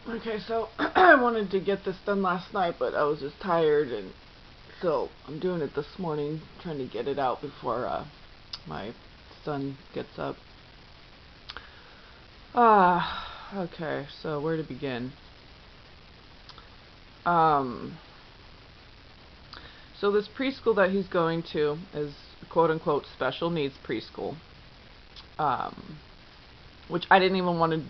Okay, so I wanted to get this done last night, but I was just tired, and so I'm doing it this morning, trying to get it out before my son gets up. Okay, so where to begin? Um, so this preschool that he's going to is quote unquote special needs preschool, um, which I didn't even want to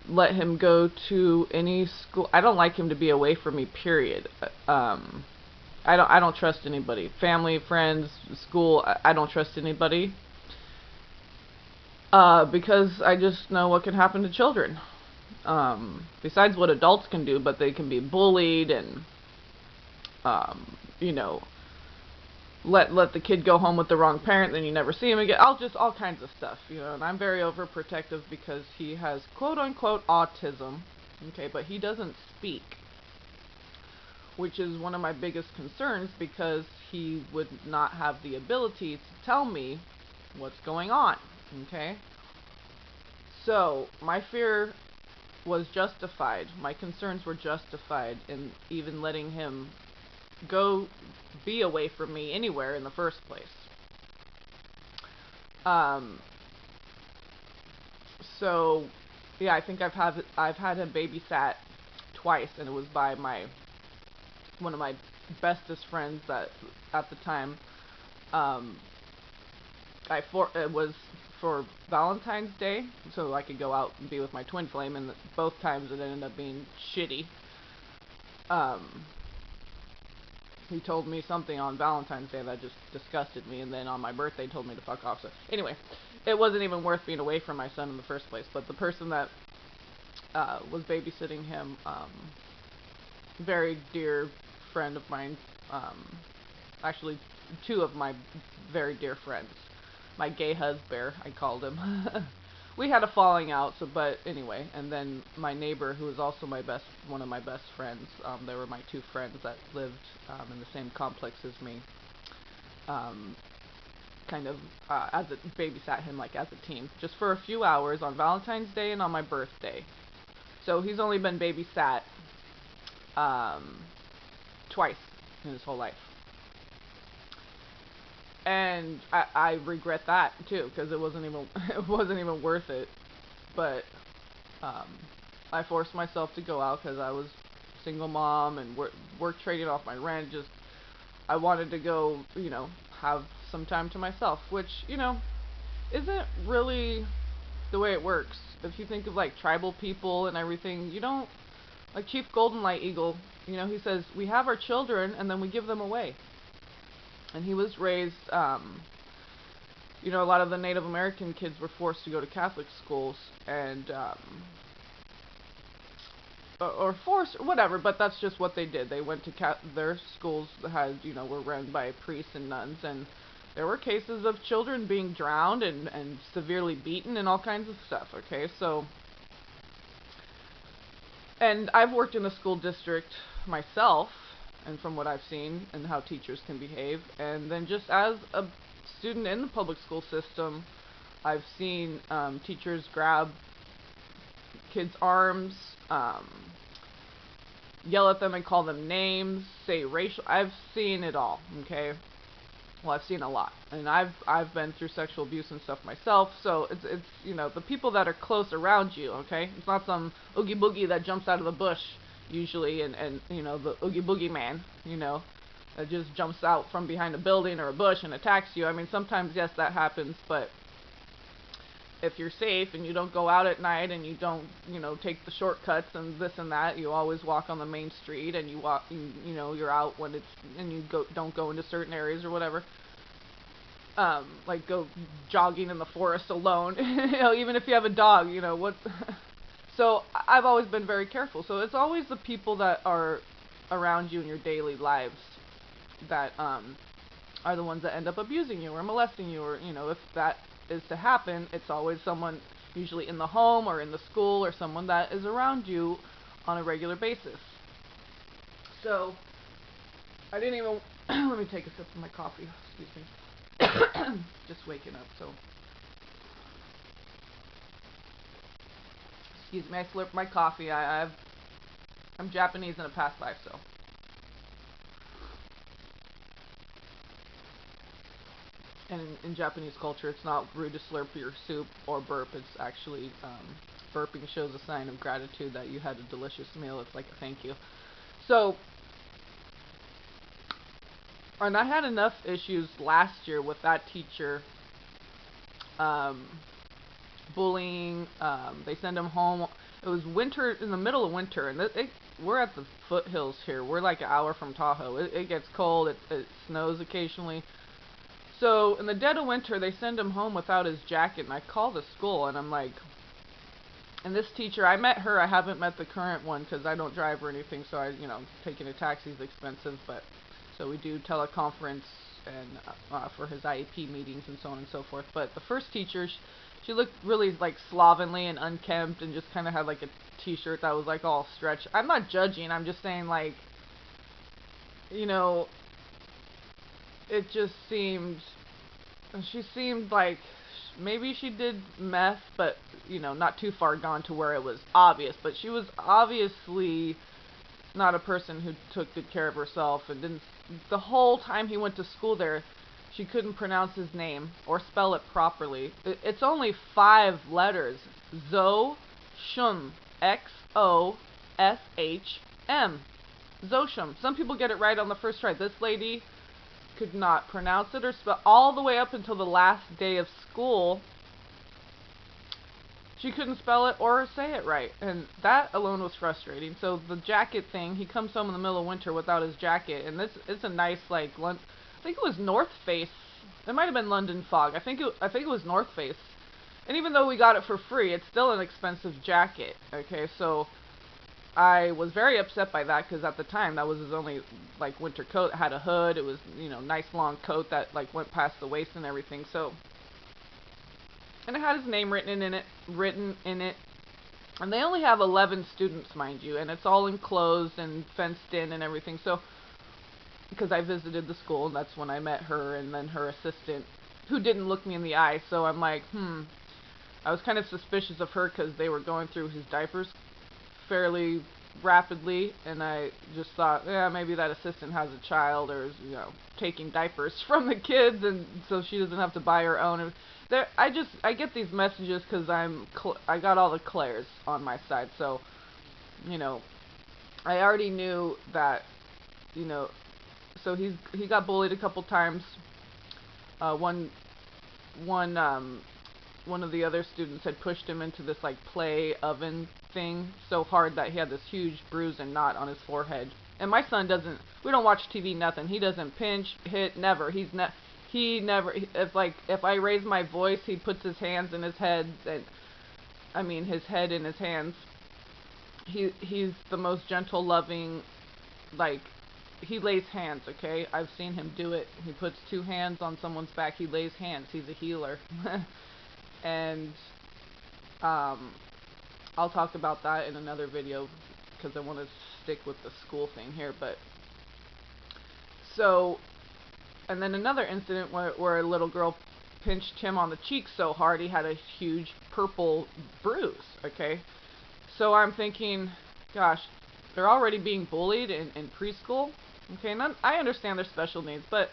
let him go to any school. I don't like him to be away from me, period. I don't trust anybody. Family, friends, school, I don't trust anybody. Because I just know what can happen to children. Besides what adults can do, but they can be bullied and you know, let the kid go home with the wrong parent, then you never see him again. All kinds of stuff, and I'm very overprotective because he has quote unquote autism. Okay, but he doesn't speak, which is one of my biggest concerns because he would not have the ability to tell me what's going on. Okay? So, my fear was justified. My concerns were justified in even letting him go be away from me anywhere in the first place. Um, so yeah, I think I've had him babysat twice, and it was by one of my bestest friends that at the time. Um, it was for Valentine's Day, so I could go out and be with my twin flame, and both times it ended up being shitty. Um, he told me something on Valentine's Day that just disgusted me, and then on my birthday told me to fuck off. So anyway, it wasn't even worth being away from my son in the first place. But the person that was babysitting him, very dear friend of mine, actually two of my very dear friends. My gay husband, I called him. We had a falling out, but anyway, and then my neighbor, who was also one of my best friends, they were my two friends that lived in the same complex as me, um, kind of babysat him like as a team, just for a few hours on Valentine's Day and on my birthday. So he's only been babysat um, twice in his whole life. And I regret that too, because it wasn't even worth it. But um, I forced myself to go out because I was single mom and work trading off my rent. Just I wanted to go, have some time to myself, which isn't really the way it works. If you think of like tribal people and everything, you don't like Chief Golden Light Eagle. He says we have our children and then we give them away. And he was raised, a lot of the Native American kids were forced to go to Catholic schools, and or forced, whatever, but that's just what they did. They went to their schools were run by priests and nuns, and there were cases of children being drowned and severely beaten and all kinds of stuff, okay? So, and I've worked in a school district myself, and from what I've seen and how teachers can behave, and then just as a student in the public school system, I've seen teachers grab kids' arms, yell at them and call them names, say racial. I've seen it all. Okay, well, I've seen a lot, and I've been through sexual abuse and stuff myself. So it's the people that are close around you. Okay, it's not some oogie boogie that jumps out of the bush usually, and the oogie boogie man. That just jumps out from behind a building or a bush and attacks you. I mean, sometimes yes, that happens, but if you're safe and you don't go out at night and you don't, take the shortcuts and this and that, you always walk on the main street and you're out when it's, and don't go into certain areas or whatever. Like go jogging in the forest alone, even if you have a dog, what. So I've always been very careful. So it's always the people that are around you in your daily lives that are the ones that end up abusing you or molesting you, or if that is to happen, it's always someone usually in the home or in the school or someone that is around you on a regular basis. So I didn't even let me take a sip of my coffee, excuse me. Just waking up, so Excuse me, I slurped my coffee. I'm Japanese in a past life, so. And in Japanese culture, it's not rude to slurp your soup or burp. It's actually, burping shows a sign of gratitude that you had a delicious meal. It's like a thank you. So, and I had enough issues last year with that teacher, bullying. They send them home. It was winter, in the middle of winter, and we're at the foothills here. We're like an hour from Tahoe. It gets cold. It snows occasionally. So in the dead of winter, they send him home without his jacket, and I call the school, and I'm like, and this teacher, I met her. I haven't met the current one because I don't drive or anything, so taking a taxi is expensive, but so we do teleconference and for his IEP meetings and so on and so forth. But the first teacher, she looked really like slovenly and unkempt and just kind of had like a t-shirt that was like all stretched. I'm not judging. I'm just saying, like, it just seemed, she seemed like maybe she did meth, but not too far gone to where it was obvious. But she was obviously not a person who took good care of herself, and didn't. The whole time he went to school there, she couldn't pronounce his name or spell it properly. It's only 5 letters. Zoshum. Xoshm. Zoshum. Some people get it right on the first try. This lady could not pronounce it or spell all the way up until the last day of school. She couldn't spell it or say it right, and that alone was frustrating. So the jacket thing, he comes home in the middle of winter without his jacket, and it's a nice, like, I think it was North Face. It might have been London Fog. I think it was North Face. And even though we got it for free, it's still an expensive jacket. Okay, so I was very upset by that, because at the time that was his only like winter coat. It had a hood. It was nice long coat that like went past the waist and everything. So. And it had his name written in it. And they only have 11 students, mind you, and it's all enclosed and fenced in and everything. So, because I visited the school, and that's when I met her, and then her assistant, who didn't look me in the eye. So I'm like, I was kind of suspicious of her because they were going through his diapers fairly rapidly, and I just thought, yeah, maybe that assistant has a child, or is, taking diapers from the kids, and so she doesn't have to buy her own. And I get these messages because I got all the Claires on my side, so I already knew that so he got bullied a couple times. One of the other students had pushed him into this like play oven thing so hard that he had this huge bruise and knot on his forehead. And my son we don't watch TV, nothing. He doesn't pinch, hit, never. He never, if I raise my voice, he puts his hands in his head, and his head in his hands. He's the most gentle, loving, like, he lays hands, okay? I've seen him do it. He puts 2 hands on someone's back. He lays hands. He's a healer. And I'll talk about that in another video, because I want to stick with the school thing here. But so, and then another incident where a little girl pinched him on the cheek so hard he had a huge purple bruise, okay? So I'm thinking, gosh, they're already being bullied in preschool, okay? And I understand their special needs, but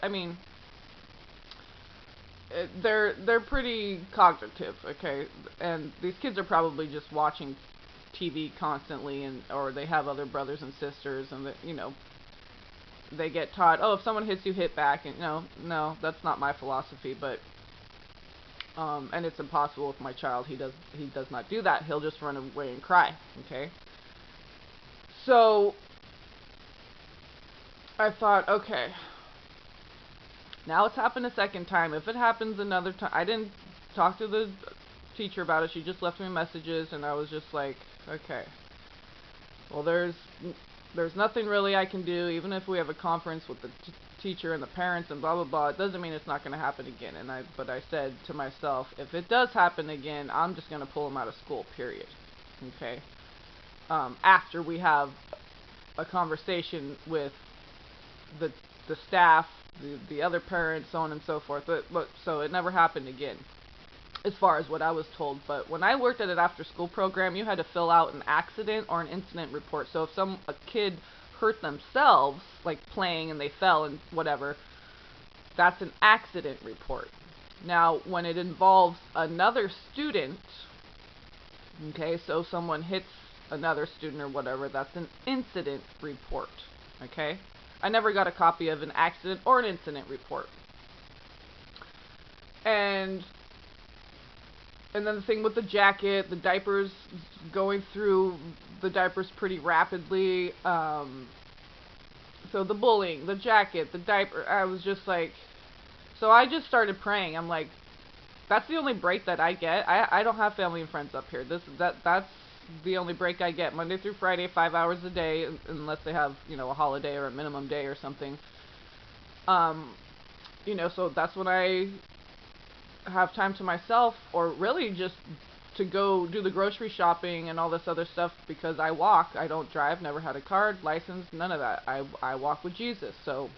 they're pretty cognitive, okay? And these kids are probably just watching TV constantly, or they have other brothers and sisters, and they get taught, oh, if someone hits you, hit back. And no, that's not my philosophy. But and it's impossible with my child. He does not do that. He'll just run away and cry. Okay. So I thought, okay, now it's happened a second time. If it happens another time, I didn't talk to the teacher about it. She just left me messages, and I was just like, okay, well, there's nothing really I can do, even if we have a conference with the teacher and the parents and blah blah blah. It doesn't mean it's not going to happen again. But I said to myself, if it does happen again, I'm just going to pull him out of school. Period. Okay. After we have a conversation with the staff, the other parents, so on and so forth. But so it never happened again. as far as what I was told. But when I worked at an after-school program, you had to fill out an accident or an incident report. So if a kid hurt themselves, like playing and they fell and whatever, that's an accident report. Now, when it involves another student, okay, so someone hits another student or whatever, that's an incident report, okay? I never got a copy of an accident or an incident report. And then the thing with the jacket, the diapers, going through the diapers pretty rapidly. So the bullying, the jacket, the diaper, I was just like, so I just started praying. I'm like, that's the only break that I get. I don't have family and friends up here. That's the only break I get. Monday through Friday, 5 hours a day, unless they have, a holiday or a minimum day or something. So that's when I have time to myself, or really just to go do the grocery shopping and all this other stuff, because I walk. I don't drive, never had a card, license, none of that. I walk with Jesus. So,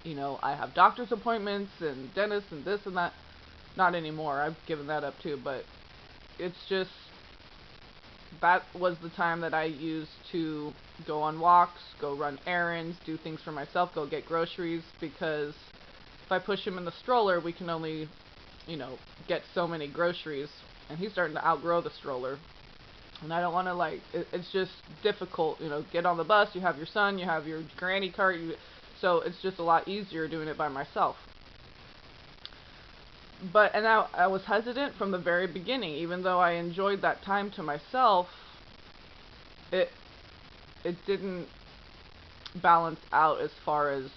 I have doctor's appointments and dentists and this and that. Not anymore. I've given that up too, but it's just, that was the time that I used to go on walks, go run errands, do things for myself, go get groceries, because if I push him in the stroller, we can only, get so many groceries, and he's starting to outgrow the stroller, and I don't want to, it's just difficult, get on the bus, you have your son, you have your granny cart, so it's just a lot easier doing it by myself. And I was hesitant from the very beginning, even though I enjoyed that time to myself. It didn't balance out, as far as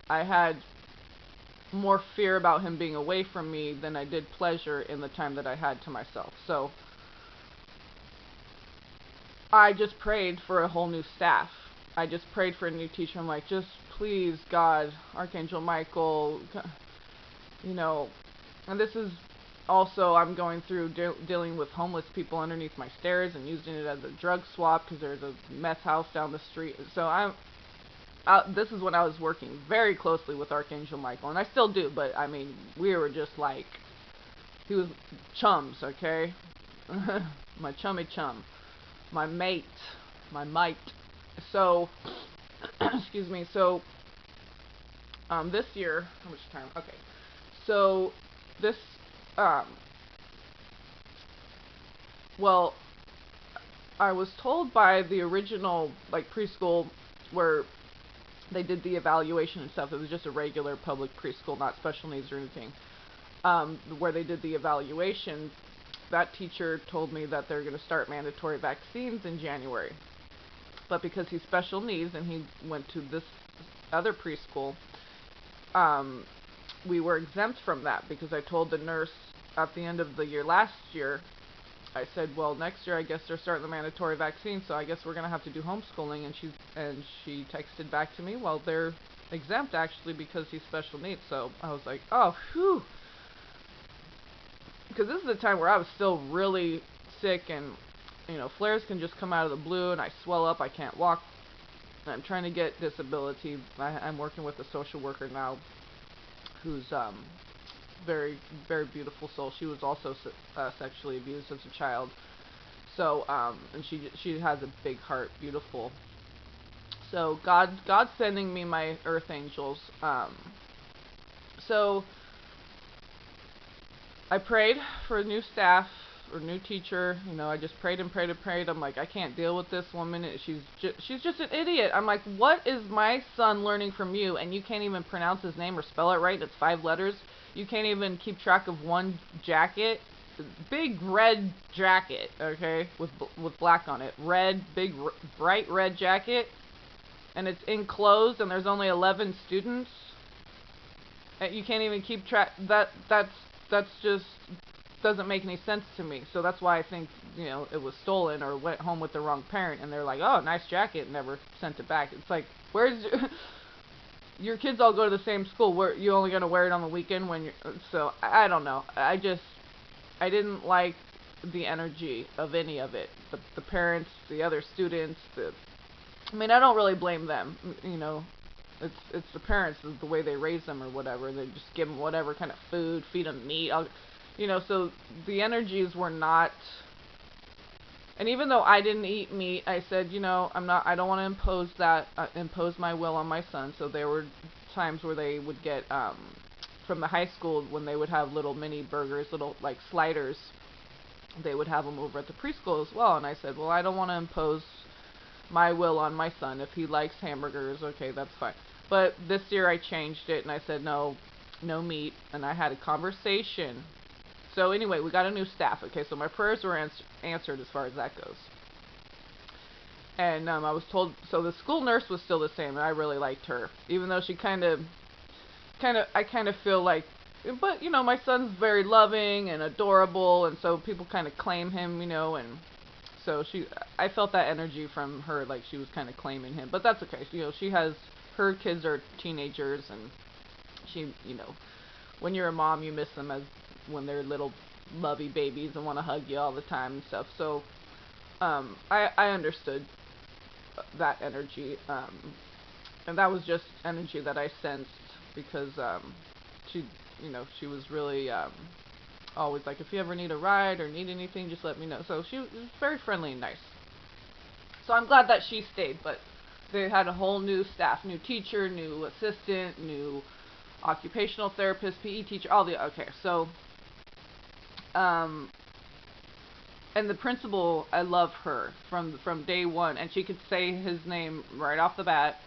I had more fear about him being away from me than I did pleasure in the time that I had to myself. So I just prayed for a whole new staff. I just prayed for a new teacher. I'm like, just please, God, Archangel Michael, and this is also, I'm going through dealing with homeless people underneath my stairs and using it as a drug swap, because there's a meth house down the street. So this is when I was working very closely with Archangel Michael, and I still do, but I mean, we were just like, he was chums, okay? My chummy chum, my mate, my mite. So, excuse me, so, this year, how much time? Okay. So, this, well, I was told by the original, preschool, where they did the evaluation and stuff. It was just a regular public preschool, not special needs or anything. Where they did the evaluation, that teacher told me that they're going to start mandatory vaccines in January. But because he's special needs and he went to this other preschool, we were exempt from that, because I told the nurse at the end of the year last year, I said, well, next year I guess they're starting the mandatory vaccine, so I guess we're going to have to do homeschooling. And she texted back to me, well, they're exempt actually because he's special needs. So I was like, oh, phew. Because this is the time where I was still really sick, and flares can just come out of the blue, and I swell up, I can't walk. I'm trying to get disability. I'm working with a social worker now, who's very, very beautiful soul. She was also sexually abused as a child. So, and she has a big heart, beautiful. So God's sending me my earth angels. So I prayed for a new staff or new teacher. I just prayed and prayed and prayed. I'm like, I can't deal with this woman. She's just an idiot. I'm like, what is my son learning from you? And you can't even pronounce his name or spell it right. It's 5 letters. You can't even keep track of one jacket. Big red jacket, okay, with black on it. Red, big, bright red jacket. And it's enclosed, and there's only 11 students. And you can't even keep track. That's just doesn't make any sense to me. So that's why I think, it was stolen or went home with the wrong parent, and they're like, oh, nice jacket, never sent it back. It's like, where's your kids all go to the same school, where you only gonna wear it on the weekend when you're, so I don't know. I didn't like the energy of any of it. The parents, the other students, I mean, I don't really blame them, It's the parents, the way they raise them or whatever. They just give them whatever kind of food, feed them meat, so the energies were not. And even though I didn't eat meat, I said, I don't want to impose my will on my son. So there were times where they would get, from the high school, when they would have little mini burgers, little like sliders, they would have them over at the preschool as well. And I said, well, I don't want to impose my will on my son. If he likes hamburgers, okay, that's fine. But this year I changed it and I said, no meat. And I had a conversation. So anyway, we got a new staff. Okay, so my prayers were answered as far as that goes. And I was told, so the school nurse was still the same, and I really liked her, even though she I kind of feel like, but my son's very loving and adorable, and so people kind of claim him, and so I felt that energy from her, like she was kind of claiming him, but that's okay. Her kids are teenagers, and she, when you're a mom, you miss them as when they're little lovey babies and want to hug you all the time and stuff. So I understood that energy, and that was just energy that I sensed, because she was really always like, if you ever need a ride or need anything, just let me know. So she was very friendly and nice. So I'm glad that she stayed, but they had a whole new staff, new teacher, new assistant, new occupational therapist, PE teacher, so and the principal, I love her from day one, and she could say his name right off the bat,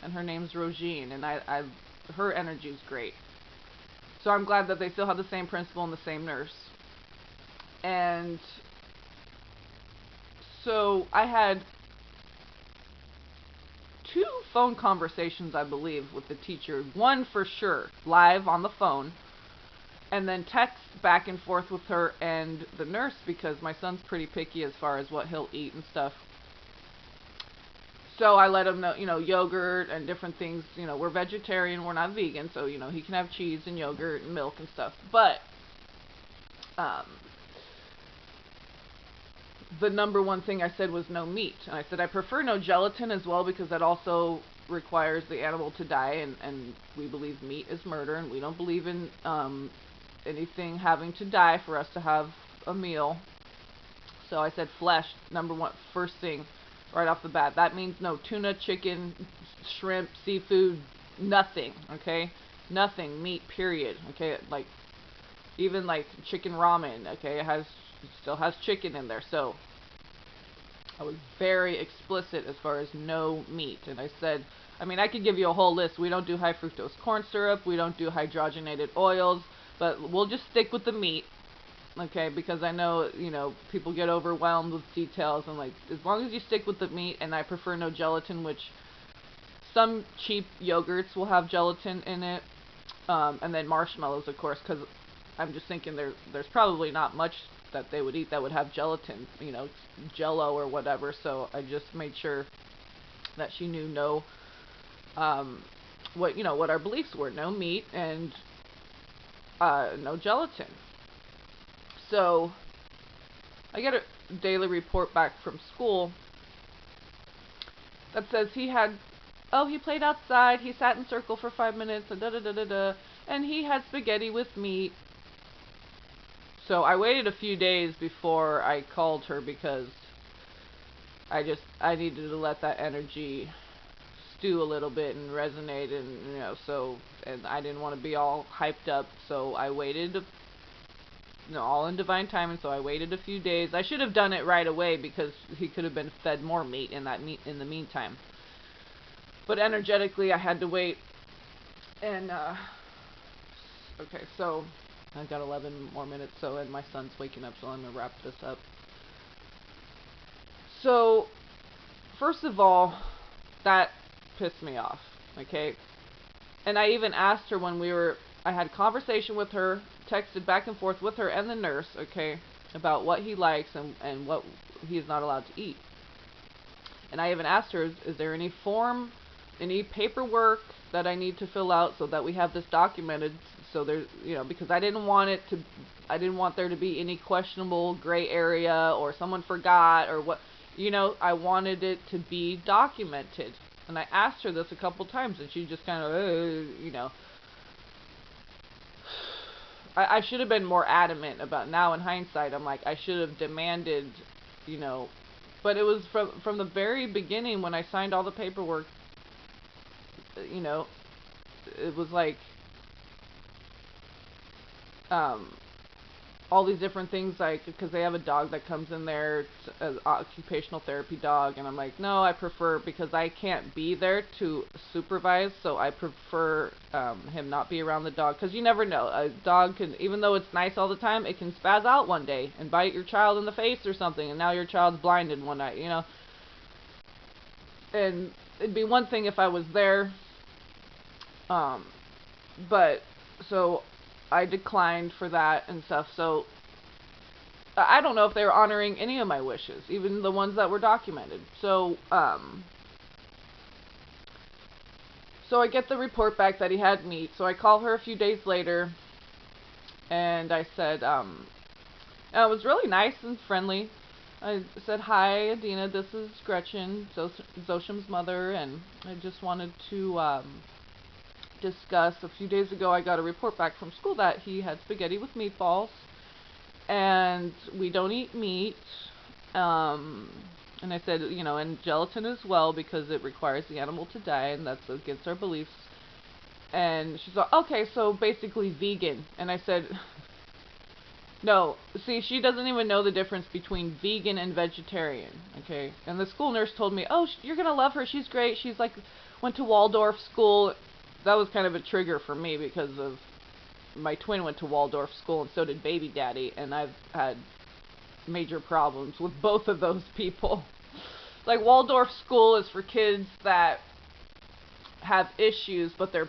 and her name's Rogine, and her energy is great. So I'm glad that they still have the same principal and the same nurse. And so I had 2 phone conversations, I believe, with the teacher. One for sure, live on the phone, and then text back and forth with her and the nurse, because my son's pretty picky as far as what he'll eat and stuff. So I let him know, yogurt and different things. We're vegetarian, we're not vegan, so he can have cheese and yogurt and milk and stuff. But the number one thing I said was no meat. And I said I prefer no gelatin as well, because that also requires the animal to die, and we believe meat is murder, and we don't believe in anything having to die for us to have a meal. So I said flesh, number one, first thing, right off the bat. That means no tuna, chicken, shrimp, seafood, nothing, okay? Nothing, meat, period, okay? Like, even like chicken ramen, okay? It still has chicken in there. So I was very explicit as far as no meat. And I said, I could give you a whole list. We don't do high fructose corn syrup. We don't do hydrogenated oils. But we'll just stick with the meat, okay? Because I know, people get overwhelmed with details. And, like, as long as you stick with the meat, and I prefer no gelatin, which some cheap yogurts will have gelatin in it. And then marshmallows, of course, because I'm just thinking there's probably not much that they would eat that would have gelatin, Jello or whatever. So I just made sure that she knew what our beliefs were: no meat and no gelatin. So I get a daily report back from school that says he played outside, he sat in circle for 5 minutes, and he had spaghetti with meat. So I waited a few days before I called her, because I needed to let that energy stew a little bit and resonate, and and I didn't want to be all hyped up, so I waited, all in divine timing. So I waited a few days. I should have done it right away, because he could have been fed more meat in the meantime. But energetically, I had to wait. And okay, so I've got 11 more minutes. And my son's waking up, so I'm gonna wrap this up. So first of all, that pissed me off, okay? And I even asked her when I had a conversation with her, texted back and forth with her and the nurse, okay, about what he likes and what he's not allowed to eat. And I even asked her, is there any form, any paperwork that I need to fill out so that we have this documented, so there's, because I didn't want there to be any questionable gray area, or someone forgot, or what, I wanted it to be documented. And I asked her this a couple times, and she just kind of, you know. I should have been more adamant about. Now in hindsight, I'm like, I should have demanded, you know. But it was from the very beginning when I signed all the paperwork. You know, it was like, all these different things, like, because they have a dog that comes in there, it's an occupational therapy dog, and I'm like, no, I prefer, because I can't be there to supervise, so I prefer him not be around the dog, because you never know, a dog can, even though it's nice all the time, it can spaz out one day and bite your child in the face or something, and now your child's blinded one night, you know. And it'd be one thing if I was there, but so I declined for that and stuff. So I don't know if they were honoring any of my wishes, even the ones that were documented. So so I get the report back that he had meat. So I call her a few days later, and I said, and it was really nice and friendly. I said, hi, Adina, this is Gretchen, Zosham's mother, and I just wanted to discuss. A few days ago I got a report back from school that he had spaghetti with meatballs, and we don't eat meat, and I said, you know, and gelatin as well, because it requires the animal to die, and that's against our beliefs. And she's like, okay, so basically vegan. And I said, no, see, she doesn't even know the difference between vegan and vegetarian, okay? And the school nurse told me, oh, you're gonna love her, she's great, she's like, went to Waldorf school. That was kind of a trigger for me, because of my twin went to Waldorf school, and so did baby daddy, and I've had major problems with both of those people. Like, Waldorf school is for kids that have issues, but their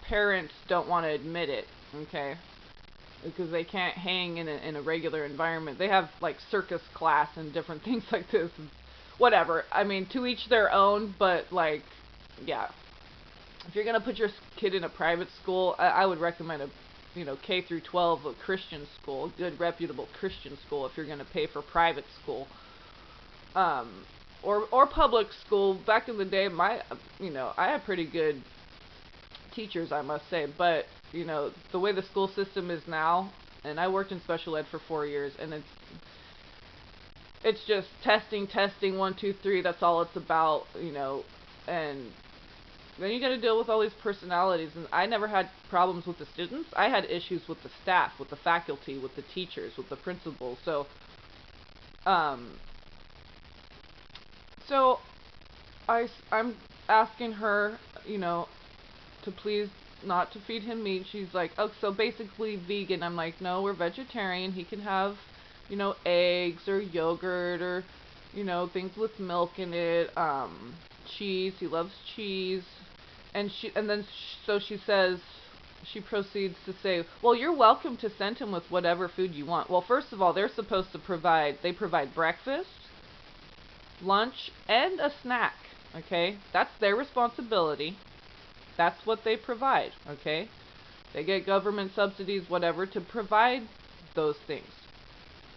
parents don't want to admit it, okay? Because they can't hang in a regular environment. They have, like, circus class and different things like this. Whatever. I mean, to each their own, but, like, yeah. If you're going to put your kid in a private school, I would recommend a, you know, K through 12, a Christian school, a good, reputable Christian school, if you're going to pay for private school. Or public school. Back in the day, you know, I had pretty good teachers, I must say, but, you know, the way the school system is now, and I worked in special ed for 4 years, and it's just testing, 1, 2, 3, that's all it's about, you know, and then you got to deal with all these personalities, and I never had problems with the students. I had issues with the staff, with the faculty, with the teachers, with the principals. So, I'm asking her, you know, to please not to feed him meat. She's like, oh, so basically vegan. I'm like, no, we're vegetarian. He can have, you know, eggs or yogurt or, you know, things with milk in it. Cheese. He loves cheese. And she says, she proceeds to say, well, you're welcome to send him with whatever food you want. Well, first of all, they're supposed to provide breakfast, lunch, and a snack, okay? That's their responsibility. That's what they provide, okay? They get government subsidies, whatever, to provide those things.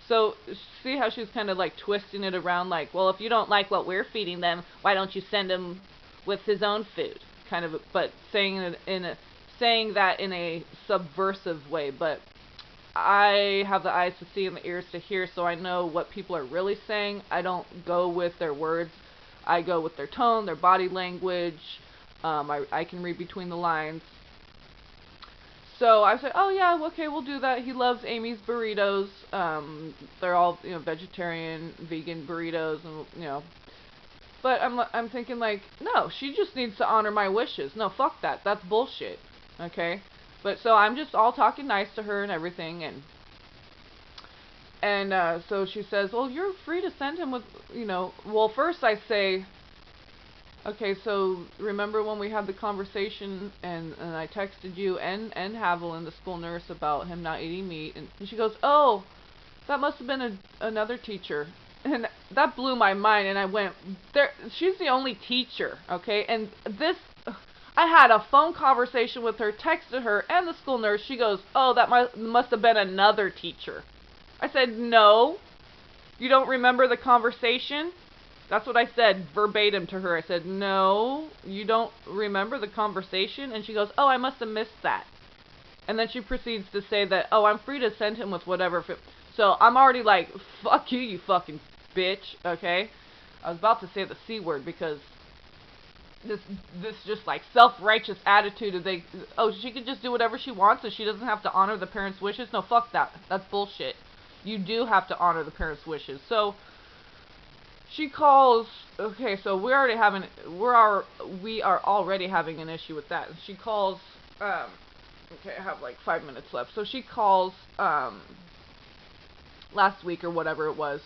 So, see how she's kind of like twisting it around, like, well, if you don't like what we're feeding them, why don't you send him with his own food? Kind of, but saying that in a subversive way. But I have the eyes to see and the ears to hear, so I know what people are really saying. I don't go with their words. I go with their tone, their body language. I can read between the lines. So I said, oh yeah, okay, we'll do that. He loves Amy's burritos. They're all, you know, vegetarian, vegan burritos, and, you know. But I'm thinking, like, no, she just needs to honor my wishes. No, fuck that. That's bullshit. Okay? But so I'm just all talking nice to her and everything, and so she says, well, you're free to send him with, you know. Well, first I say, okay, so remember when we had the conversation and I texted you and Haviland, the school nurse, about him not eating meat, and she goes, oh, that must have been another teacher. And that blew my mind, and I went, she's the only teacher, okay? And this, I had a phone conversation with her, texted her, and the school nurse. She goes, oh, that must have been another teacher. I said, no, you don't remember the conversation? That's what I said verbatim to her. I said, no, you don't remember the conversation? And she goes, oh, I must have missed that. And then she proceeds to say that, oh, I'm free to send him with whatever. So I'm already like, fuck you, you fucking bitch, okay? I was about to say the C word because this just like self-righteous attitude of she could just do whatever she wants and she doesn't have to honor the parents' wishes. No, fuck that. That's bullshit. You do have to honor the parents' wishes. So she calls. Okay, so we are already having an issue with that. And she calls. Okay, I have like 5 minutes left. So she calls last week or whatever it was.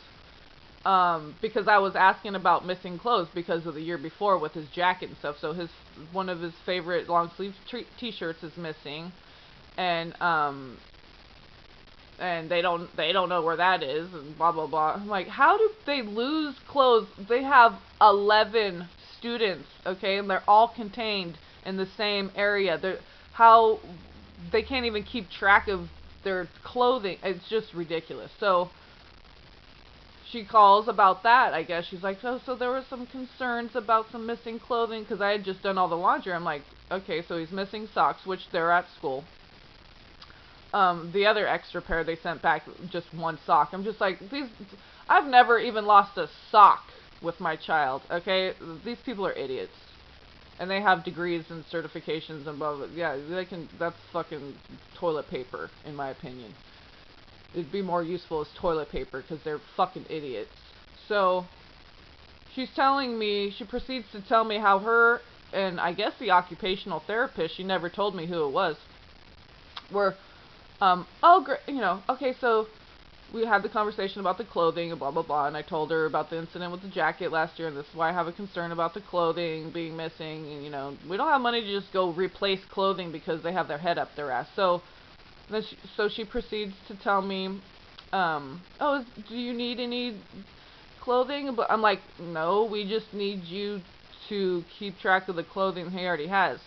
Because I was asking about missing clothes because of the year before with his jacket and stuff. So one of his favorite long sleeve t-shirts is missing, and they don't know where that is, and blah blah blah. I'm like, how do they lose clothes? They have 11 students, okay, and they're all contained in the same area. How they can't even keep track of their clothing? It's just ridiculous. So she calls about that, I guess. She's like, so there were some concerns about some missing clothing because I had just done all the laundry. I'm like, okay, so he's missing socks, which they're at school. The other extra pair they sent back, just one sock. I'm just like, I've never even lost a sock with my child, okay? These people are idiots. And they have degrees and certifications and blah, blah, blah. Yeah, that's fucking toilet paper, in my opinion. It'd be more useful as toilet paper because they're fucking idiots. So she proceeds to tell me how her and I guess the occupational therapist, she never told me who it was, were, okay, so we had the conversation about the clothing and blah, blah, blah, and I told her about the incident with the jacket last year, and this is why I have a concern about the clothing being missing, and, we don't have money to just go replace clothing because they have their head up their ass. So she proceeds to tell me, do you need any clothing? But I'm like, no, we just need you to keep track of the clothing he already has.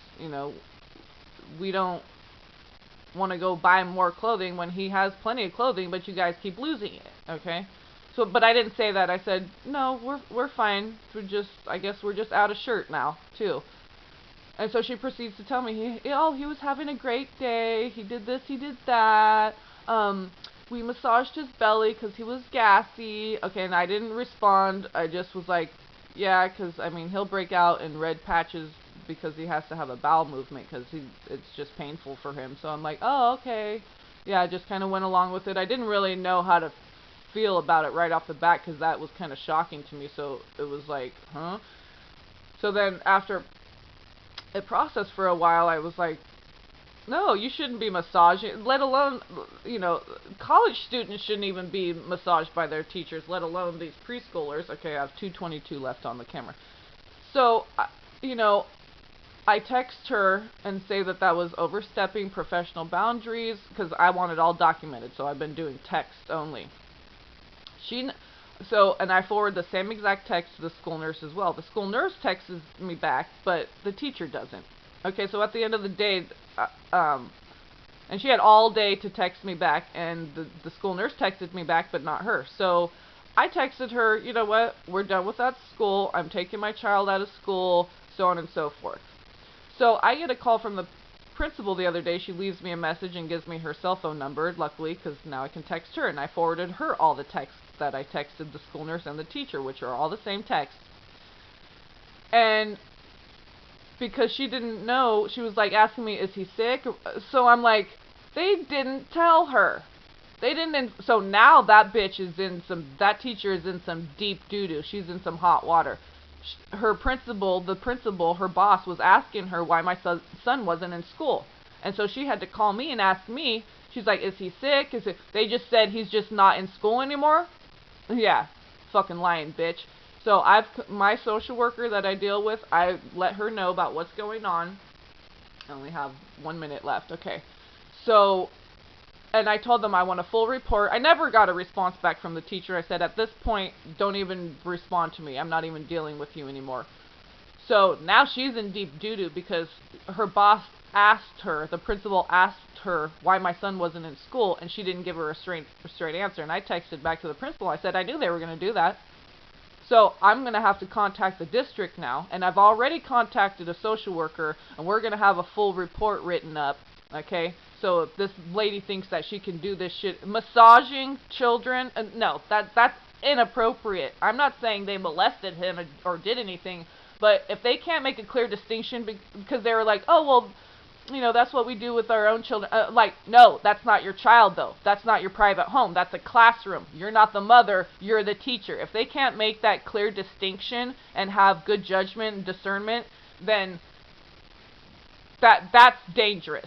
We don't want to go buy more clothing when he has plenty of clothing, but you guys keep losing it, okay? So, but I didn't say that. I said, no, we're fine. I guess we're just out of shirt now, too. And so she proceeds to tell me, he was having a great day. He did this, he did that. We massaged his belly because he was gassy. Okay, and I didn't respond. I just was like, yeah, because, he'll break out in red patches because he has to have a bowel movement because it's just painful for him. So I'm like, oh, okay. Yeah, I just kind of went along with it. I didn't really know how to feel about it right off the bat because that was kind of shocking to me. So it was like, huh? So then after it processed for a while, I was like, no, you shouldn't be massaging, let alone, college students shouldn't even be massaged by their teachers, let alone these preschoolers. Okay, I have 2:22 left on the camera. So, I text her and say that was overstepping professional boundaries because I want it all documented, so I've been doing text only. And I forward the same exact text to the school nurse as well. The school nurse texts me back, but the teacher doesn't. Okay, so at the end of the day, and she had all day to text me back, and the school nurse texted me back, but not her. So I texted her, you know what, we're done with that school, I'm taking my child out of school, so on and so forth. So I get a call from the principal the other day. She leaves me a message and gives me her cell phone number, luckily, because now I can text her, and I forwarded her all the texts that I texted the school nurse and the teacher, which are all the same texts. And because she didn't know, she was like asking me, is he sick? So I'm like, they didn't tell her. They didn't. So now that that teacher is in some deep doo-doo. She's in some hot water. Her principal, her boss, was asking her why my son wasn't in school. And so she had to call me and ask me. She's like, is he sick? They just said he's just not in school anymore? Yeah, fucking lying, bitch. So my social worker that I deal with, I let her know about what's going on. I only have 1 minute left. Okay. So, and I told them I want a full report. I never got a response back from the teacher. I said, at this point, don't even respond to me. I'm not even dealing with you anymore. So now she's in deep doo-doo because her boss the principal asked her why my son wasn't in school, and she didn't give her a straight answer. And I texted back to the principal. I said, I knew they were going to do that. So I'm going to have to contact the district now, and I've already contacted a social worker, and we're going to have a full report written up, okay? So if this lady thinks that she can do this shit, massaging children, no, that's inappropriate. I'm not saying they molested him or did anything, but if they can't make a clear distinction because they were like, oh, well, you know, that's what we do with our own children. Like, no, that's not your child, though. That's not your private home. That's a classroom. You're not the mother. You're the teacher. If they can't make that clear distinction and have good judgment and discernment, then that's dangerous.